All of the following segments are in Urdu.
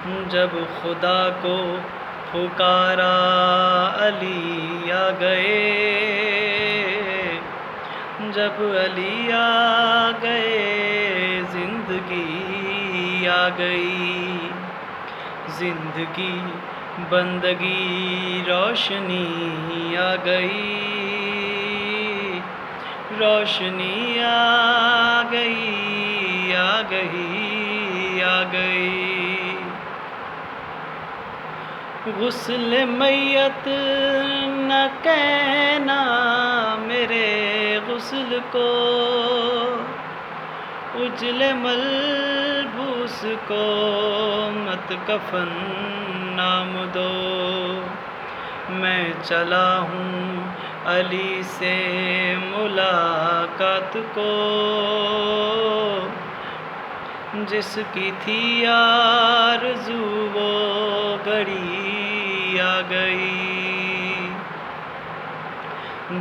جب خدا کو پکارا علی آ گئے، جب علی آ گئے زندگی آ گئی، زندگی بندگی روشنی آ گئی، روشنی آ گئی آ گئی آ گئی۔ غسل میت نہ کہنا میرے غسل کو، اجلے ملبوس کو مت کفن نام دو۔ میں چلا ہوں علی سے ملاقات کو، جس کی تھی آرزو وہ گھڑی آ گئی۔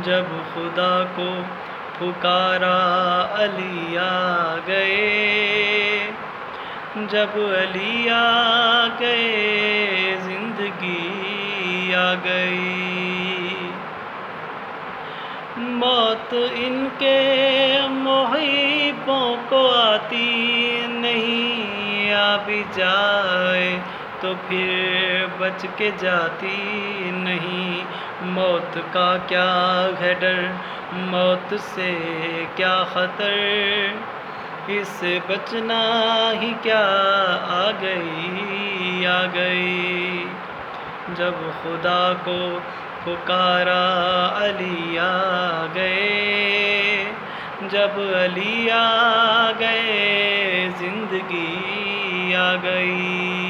جب خدا کو پکارا علی آ گئے، جب علی آ گئے زندگی آ گئی۔ موت ان کے محبوں کو آتی نہیں، آ بھی جائے تو پھر بچ کے جاتی نہیں۔ موت کا کیا ہے ڈر، موت سے کیا خطر، اس سے بچنا ہی کیا آ گئی آ گئی۔ جب خدا کو پکارا علی آ گئے، جب علی آ گئے زندگی آ گئی۔